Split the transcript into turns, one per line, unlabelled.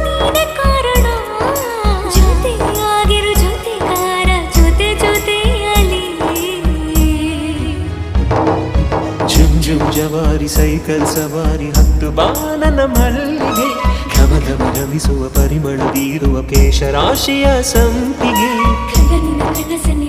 ನೀನೆ ಕಾರಣ ಜೊತೆಯಾಗಿರು ಜೊತೆಗಾರ ಜೊತೆ ಜೊತೆಯಲಿ
ಜುಮ್ ಜುಮ್ ಜವಾರಿ ಸೈಕಲ್ ಸವಾರಿ ಹತ್ತು ಬಾನನ ಮಲ್ಲಿಗೆ ಘಮ ಘಮ ಘಮಿಸುವ ಪರಿಮಳ ಬೀರುವ ಕೇಶರಾಶಿಯ ಸಂಪಿಗೆ
ಕನಸಿನ ಕನಸನಿ